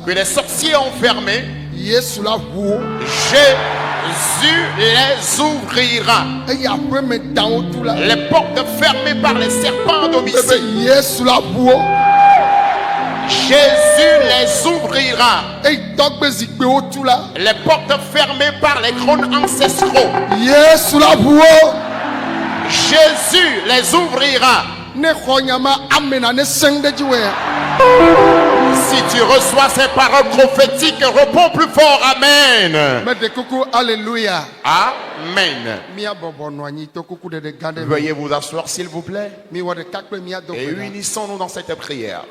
que les sorciers ont fermés, Jésus Jésus les ouvrira. Les portes fermées par les serpents à domicile, Jésus les ouvrira. Les portes fermées par les trônes ancestraux, Jésus les ouvrira. Si tu reçois ces paroles prophétiques, réponds plus fort Amen. Alléluia. Amen. Veuillez vous asseoir s'il vous plaît. Et unissons-nous dans cette prière.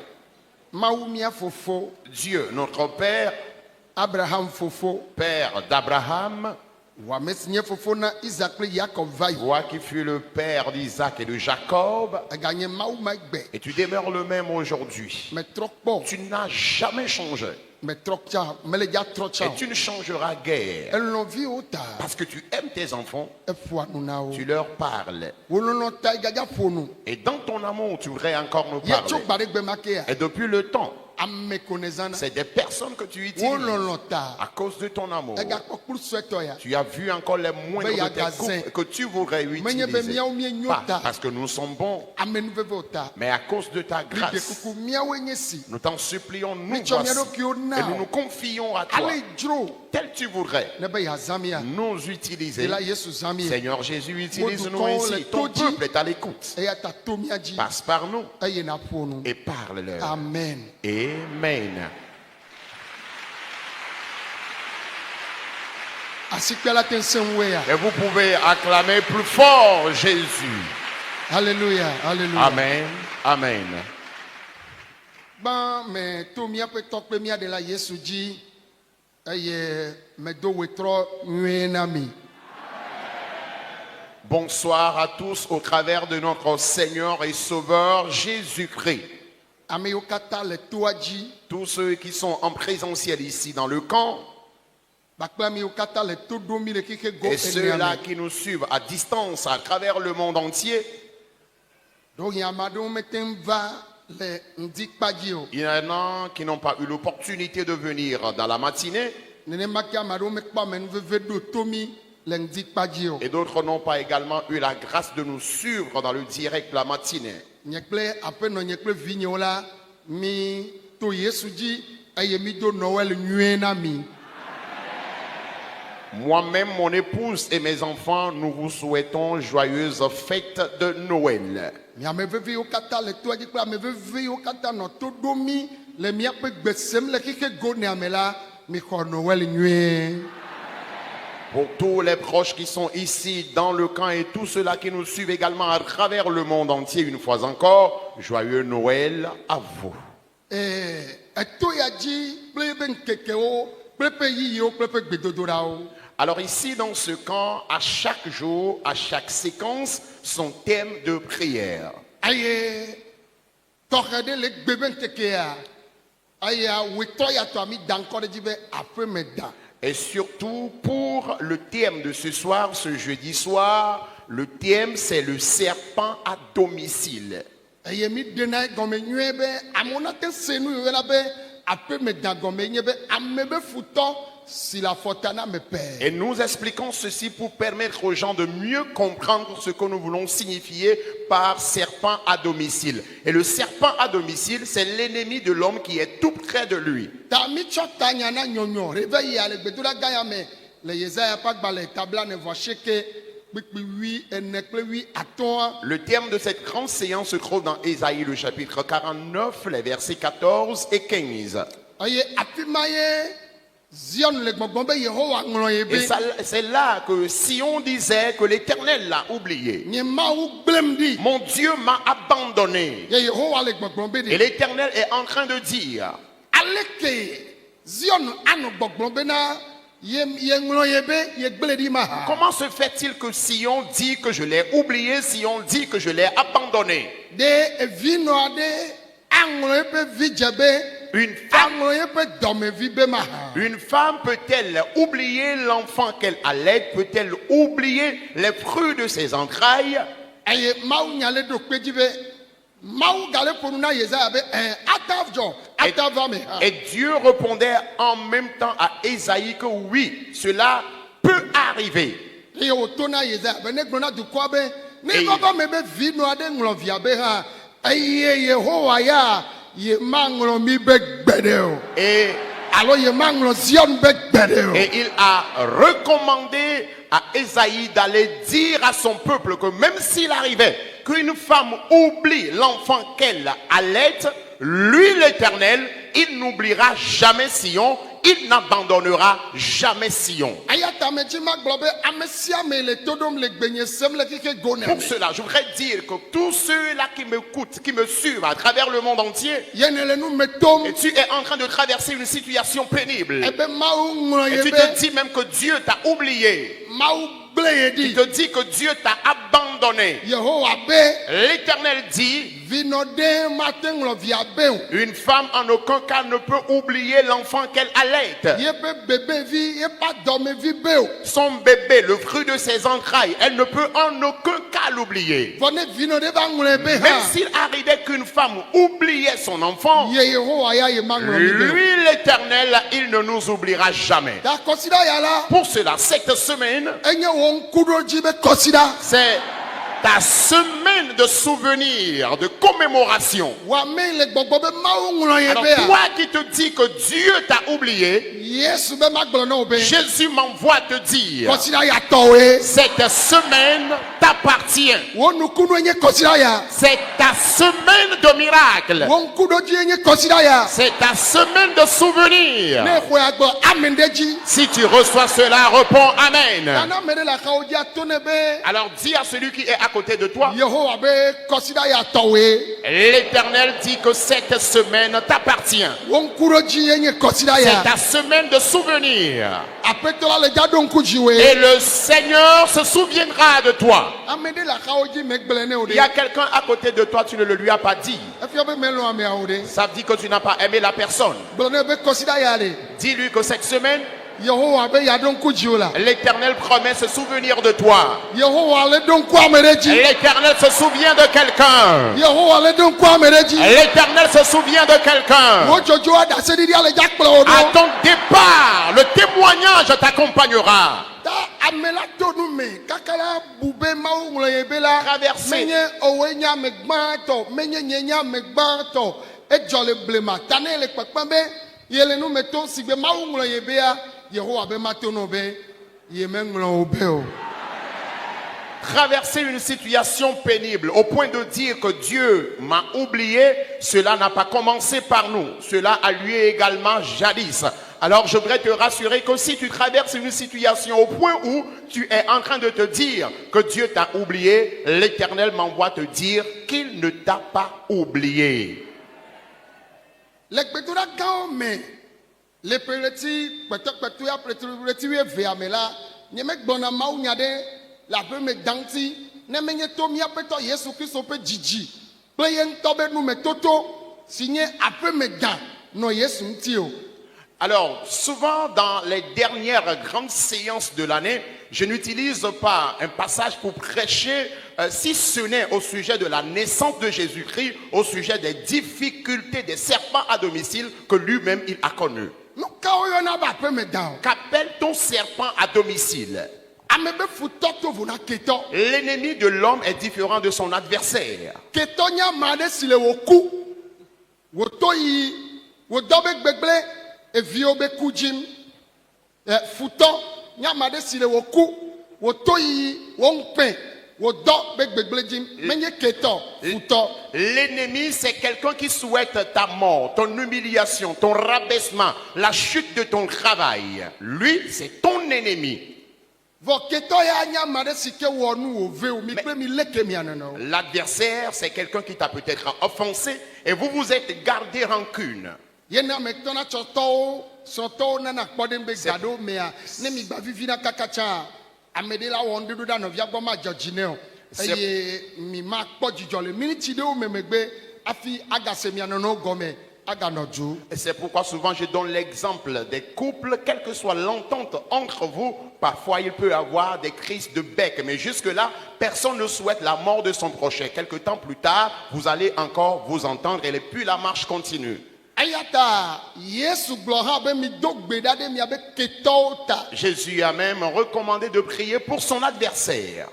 Dieu, notre Père, Abraham Fofo, Père d'Abraham, toi qui fus le père d'Isaac et de Jacob, et tu demeures le même aujourd'hui. Tu n'as jamais changé. Et tu ne changeras guère. Parce que tu aimes tes enfants, tu leur parles. Et dans ton amour, tu voudrais encore nous parler. Et depuis le temps, c'est des personnes que tu utilises à cause de ton amour. Tu as vu encore les moindres de tes couples que tu voudrais utiliser. Pas parce que nous sommes bons, mais à cause de ta grâce. Nous t'en supplions, nous voici, et nous nous confions à toi. Tel tu voudrais nous utiliser. Seigneur Jésus, utilise-nous ici. Ton peuple est à l'écoute. Passe par nous et parle-leur. Amen. Amen. Et vous pouvez acclamer plus fort Jésus. Alléluia. Alléluia. Amen. Amen. Mais tout mia peut tokpe mia de la Yesu dit me do wetro nami. Bonsoir à tous au travers de notre Seigneur et Sauveur Jésus-Christ. Tous ceux qui sont en présentiel ici dans le camp, et ceux-là qui nous suivent à distance à travers le monde entier. Il y en a qui n'ont pas eu l'opportunité de venir dans la matinée. Et d'autres n'ont pas également eu la grâce de nous suivre dans le direct la matinée. Moi-même, mon épouse et mes enfants, nous vous souhaitons joyeuses fêtes de Noël. Pour tous les proches qui sont ici dans le camp et tous ceux-là qui nous suivent également à travers le monde entier, une fois encore, joyeux Noël à vous. Alors ici dans ce camp, à chaque jour, à chaque séquence, son thème de prière. Et surtout pour le thème de ce soir, ce jeudi soir, le thème c'est le serpent à domicile. Et nous expliquons ceci pour permettre aux gens de mieux comprendre ce que nous voulons signifier par serpent à domicile. Et le serpent à domicile, c'est l'ennemi de l'homme qui est tout près de lui. Le terme de cette grande séance se trouve dans Ésaïe le chapitre 49, les versets 14 et 15. Et c'est là que Sion disait que l'Éternel l'a oublié. Mon Dieu m'a abandonné. Et l'Éternel est en train de dire: comment se fait-il que Sion dit que je l'ai oublié, Sion dit que je l'ai abandonné? Une femme peut-elle oublier l'enfant qu'elle allait? Peut-elle oublier les fruits de ses entrailles? Et Dieu répondait en même temps à Ésaïe que oui, cela peut arriver. Et il a recommandé à Ésaïe d'aller dire à son peuple que même s'il arrivait qu'une femme oublie l'enfant qu'elle allaite, lui l'Éternel, il n'oubliera jamais Sion, il n'abandonnera jamais Sion. Pour cela, je voudrais dire que tous ceux-là qui m'écoutent, qui me suivent à travers le monde entier, et tu es en train de traverser une situation pénible, et tu te dis même que Dieu t'a oublié, tu te dis que Dieu t'a abandonné. L'Éternel dit, une femme en aucun cas ne peut oublier l'enfant qu'elle allaite. Son bébé, le fruit de ses entrailles, elle ne peut en aucun cas l'oublier. Même s'il arrivait qu'une femme oubliait son enfant, lui l'Éternel, il ne nous oubliera jamais. Pour cela, cette semaine, c'est ta semaine de souvenirs, de commémoration. Alors toi qui te dis que Dieu t'a oublié, Jésus m'envoie te dire, cette semaine t'appartient. C'est ta semaine de miracle. C'est ta semaine de souvenirs. Si tu reçois cela, réponds Amen. Alors dis à celui qui est à côté de toi, l'Éternel dit que cette semaine t'appartient. C'est ta semaine de souvenirs. Et le Seigneur se souviendra de toi. Il y a quelqu'un à côté de toi, tu ne le lui as pas dit. Ça veut dire que tu n'as pas aimé la personne. Dis-lui que cette semaine, l'Éternel promet se souvenir de toi. L'Éternel se souvient de quelqu'un. L'Éternel se souvient de quelqu'un. À ton départ, le témoignage t'accompagnera. Traverser. Traverser une situation pénible au point de dire que Dieu m'a oublié, cela n'a pas commencé par nous. Cela a lieu également jadis. Alors je voudrais te rassurer que si tu traverses une situation au point où tu es en train de te dire que Dieu t'a oublié, l'Éternel m'envoie te dire qu'il ne t'a pas oublié. Alors, souvent dans les dernières grandes séances de l'année, je n'utilise pas un passage pour prêcher, si ce n'est au sujet de la naissance de Jésus-Christ, au sujet des difficultés des serpents à domicile que lui-même il a connu. Qu'appelle ton serpent à domicile? L'ennemi de l'homme est différent de son adversaire. L'ennemi, c'est quelqu'un qui souhaite ta mort, ton humiliation, ton rabaissement, la chute de ton travail. Lui, c'est ton ennemi. L'adversaire, c'est quelqu'un qui t'a peut-être offensé et vous vous êtes gardé rancune. Et c'est pourquoi souvent je donne l'exemple des couples, quelle que soit l'entente entre vous, parfois il peut y avoir des crises de bec, mais jusque-là, personne ne souhaite la mort de son prochain. Quelque temps plus tard, vous allez encore vous entendre et puis la marche continue. Jésus a même recommandé de prier pour son adversaire.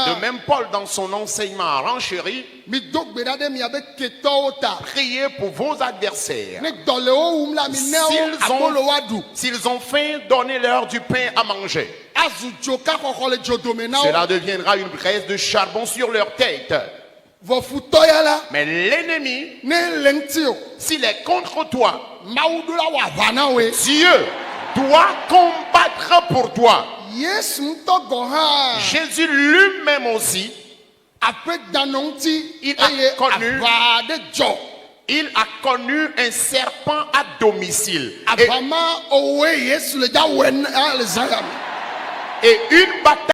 De même, Paul, dans son enseignement renchéri, priez pour vos adversaires. S'ils ont faim, donnez-leur du pain à manger. Cela deviendra une braise de charbon sur leur tête. Mais l'ennemi, s'il est contre toi, Dieu doit combattre pour toi. Jésus lui-même aussi, il a connu un serpent à domicile. Et une bataille